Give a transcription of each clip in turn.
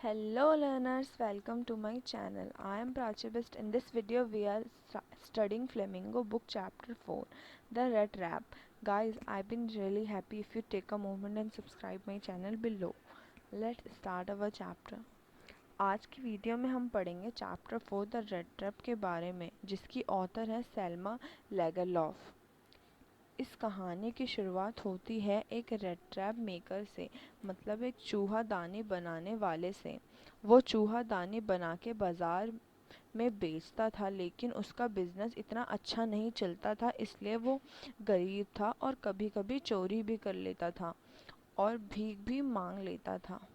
Hello learners, welcome to my channel. I am Prachibist. In this video we are studying Flamingo book chapter 4, The Red Rap. Guys, I've been really happy if you take a moment and subscribe my channel below. Let's start our chapter. आज की video में हम पढ़ेंगे chapter 4 the red trap के बारे में, जिसकी author है सेल्मा लेगरलॉफ। इस कहानी की शुरुआत होती है एक रेड ट्रैप मेकर से, मतलब एक चूहा दानी बनाने वाले से। वो चूहा दानी बना के बाज़ार में बेचता था, लेकिन उसका बिजनेस इतना अच्छा नहीं चलता था, इसलिए वो गरीब था और कभी कभी चोरी भी कर लेता था और भीख भी मांग लेता था।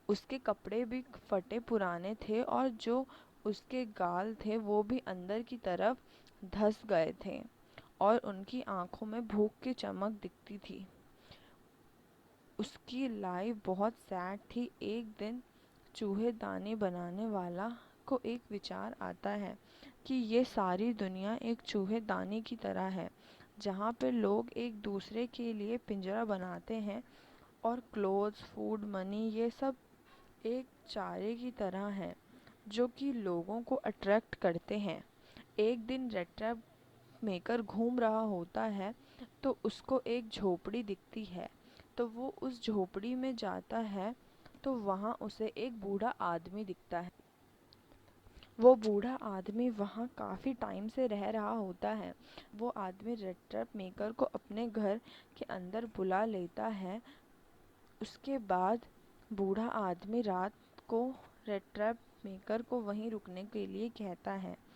उसके कपड़े भी फटे पुराने थे और जो उसके गाल थे वो भी अंदर की तरफ धंस गए थे और उनकी आंखों में भूख की चमक दिखती थी। उसकी लाइफ बहुत सैड थी। एक दिन चूहे दाने बनाने वाला को एक विचार आता है कि ये सारी दुनिया एक चूहे दानी की तरह है, जहाँ पे लोग एक दूसरे के लिए पिंजरा बनाते हैं और क्लोथ्स, फूड, मनी ये सब एक चारे की तरह हैं जो कि लोगों को अट्रैक्ट करते हैं। एक दिन रेड ट्रैप मेकर घूम रहा होता है तो उसको एक झोपड़ी दिखती है। तो वो उस झोपड़ी में जाता है तो वहाँ उसे एक बूढ़ा आदमी दिखता है। वो बूढ़ा आदमी वहाँ काफ़ी टाइम से रह रहा होता है। वो आदमी रेड ट्रैप मेकर को अपने घर के अंदर बुला लेता है। उसके बाद बूढ़ा आदमी रात को रेड ट्रैप मेकर को वहीं रुकने के लिए कहता है।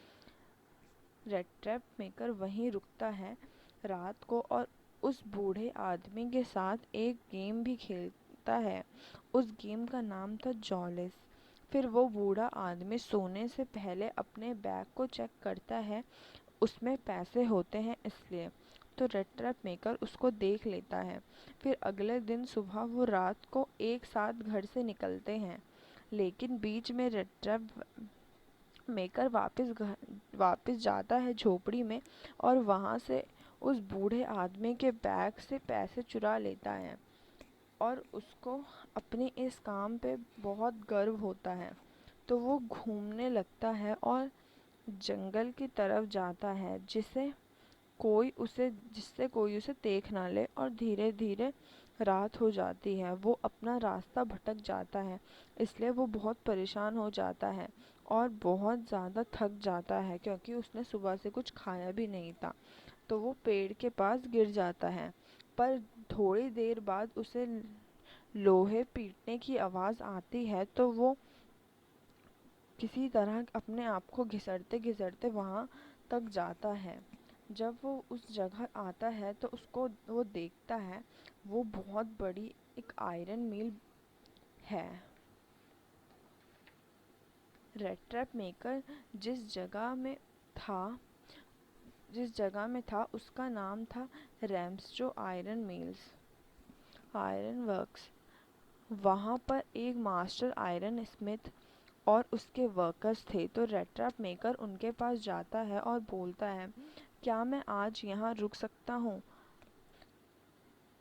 रेड ट्रैप मेकर वहीं रुकता है रात को और उस बूढ़े आदमी के साथ एक गेम भी खेलता है। उस गेम का नाम था जॉलिस। फिर वो बूढ़ा आदमी सोने से पहले अपने बैग को चेक करता है, उसमें पैसे होते हैं इसलिए। तो रेड ट्रैप मेकर उसको देख लेता है। फिर अगले दिन सुबह वो रात को एक साथ घर से निकलते हैं, लेकिन बीच में रेड ट्रैप मेकर वापस जाता है झोपड़ी में और वहाँ से उस बूढ़े आदमी के बैग से पैसे चुरा लेता है और उसको अपने इस काम पे बहुत गर्व होता है। तो वो घूमने लगता है और जंगल की तरफ जाता है जिससे कोई उसे देख ना ले, और धीरे धीरे रात हो जाती है। वो अपना रास्ता भटक जाता है, इसलिए वो बहुत परेशान हो जाता है और बहुत ज़्यादा थक जाता है क्योंकि उसने सुबह से कुछ खाया भी नहीं था। तो वो पेड़ के पास गिर जाता है, पर थोड़ी देर बाद उसे लोहे पीटने की आवाज़ आती है। तो वो किसी तरह अपने आप को घिसटते घिसटते वहाँ तक जाता है। जब वो उस जगह आता है तो उसको वो देखता है, वो बहुत बड़ी एक आयरन मिल है। रेड ट्रैप मेकर जिस जगह में था जिस जगह में था उसका नाम था रैम्सजो आयरन वर्क्स। वहाँ पर एक मास्टर आयरन स्मिथ और उसके वर्कर्स थे। तो रेड ट्रैप मेकर उनके पास जाता है और बोलता है, क्या मैं आज यहाँ रुक सकता हूँ?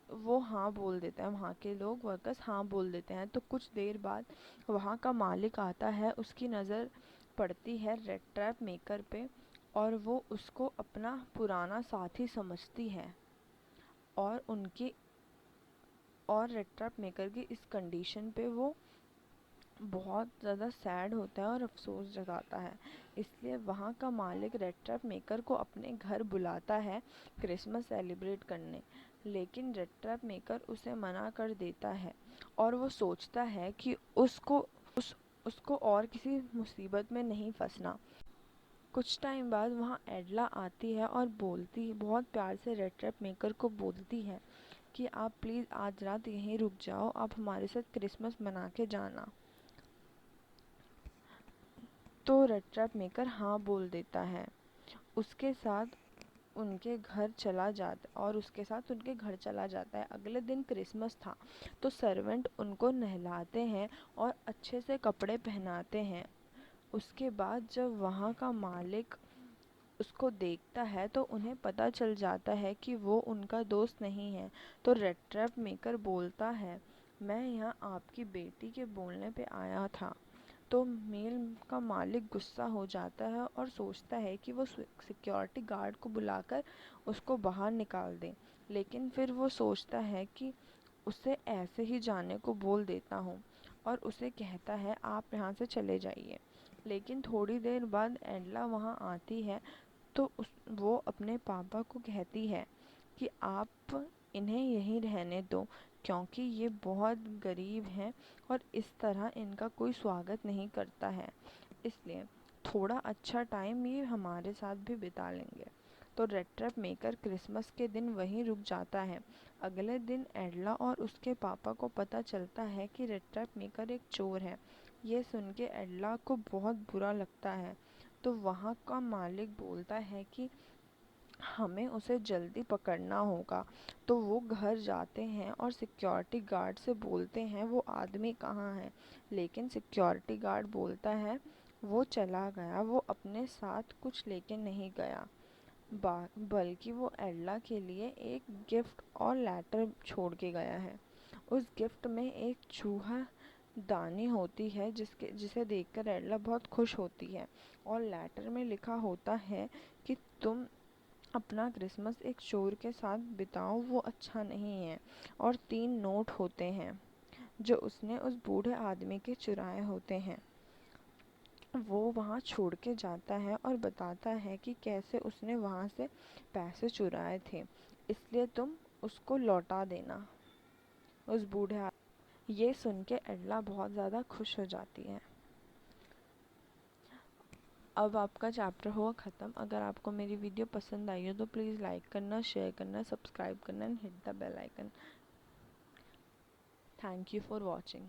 वो हाँ बोल देते हैं, वहाँ के लोग वर्कर्स हाँ बोल देते हैं। तो कुछ देर बाद वहाँ का मालिक आता है, उसकी नज़र पड़ती है रेड ट्रैप मेकर पे और वो उसको अपना पुराना साथी समझती है। और उनकी और रेड ट्रैप मेकर की इस कंडीशन पे वो बहुत ज़्यादा सैड होता है और अफसोस जताता है। इसलिए वहाँ का मालिक रेड ट्रैप मेकर को अपने घर बुलाता है क्रिसमस सेलिब्रेट करने, लेकिन रेड ट्रैप मेकर उसे मना कर देता है और वो सोचता है कि उसको और किसी मुसीबत में नहीं फंसना। कुछ टाइम बाद वहाँ एडला आती है और बहुत प्यार से रेड ट्रैप मेकर को बोलती है कि आप प्लीज़ आज रात यहीं रुक जाओ, आप हमारे साथ क्रिसमस मना के जाना। तो रेड ट्रैप मेकर हाँ बोल देता है। उसके साथ उसके साथ उनके घर चला जाता है। अगले दिन क्रिसमस था, तो सर्वेंट उनको नहलाते हैं और अच्छे से कपड़े पहनाते हैं। उसके बाद जब वहाँ का मालिक उसको देखता है तो उन्हें पता चल जाता है कि वो उनका दोस्त नहीं है। तो रेड ट्रैप मेकर बोलता है, मैं यहाँ आपकी बेटी के बोलने पे आया था। तो मिल का मालिक गुस्सा हो जाता है और सोचता है कि वो सिक्योरिटी गार्ड को बुलाकर उसको बाहर निकाल दे, लेकिन फिर वो सोचता है कि उसे ऐसे ही जाने को बोल देता हूँ और उसे कहता है आप यहाँ से चले जाइए। लेकिन थोड़ी देर बाद एंडला वहाँ आती है तो वो अपने पापा को कहती है कि आप इन्हें यहीं रहने दो, क्योंकि ये बहुत गरीब हैं और इस तरह इनका कोई स्वागत नहीं करता है, इसलिए थोड़ा अच्छा टाइम ये हमारे साथ भी बिता लेंगे। तो रेड ट्रैप मेकर क्रिसमस के दिन वहीं रुक जाता है। अगले दिन एडला और उसके पापा को पता चलता है कि रेड ट्रैप मेकर एक चोर है। ये सुन के एडला को बहुत बुरा लगता है। तो वहाँ का मालिक बोलता है कि हमें उसे जल्दी पकड़ना होगा। तो वो घर जाते हैं और सिक्योरिटी गार्ड से बोलते हैं वो आदमी कहाँ है, लेकिन सिक्योरिटी गार्ड बोलता है वो चला गया, वो अपने साथ कुछ लेके नहीं गया, बल्कि वो एडला के लिए एक गिफ्ट और लेटर छोड़ के गया है। उस गिफ्ट में एक चूहा दानी होती है जिसे देखकर एडला बहुत खुश होती है, और लेटर में लिखा होता है कि तुम अपना क्रिसमस एक चोर के साथ बिताओ, वो अच्छा नहीं है। और 3 नोट होते हैं जो उसने उस बूढ़े आदमी के चुराए होते हैं। वो वहाँ छोड़ के जाता है और बताता है कि कैसे उसने वहाँ से पैसे चुराए थे, इसलिए तुम उसको लौटा देना उस बूढ़े ये सुन के एडला बहुत ज़्यादा खुश हो जाती है। अब आपका चैप्टर हुआ ख़त्म। अगर आपको मेरी वीडियो पसंद आई हो तो प्लीज़ लाइक करना, शेयर करना, सब्सक्राइब करना and hit the bell icon. Thank you for watching.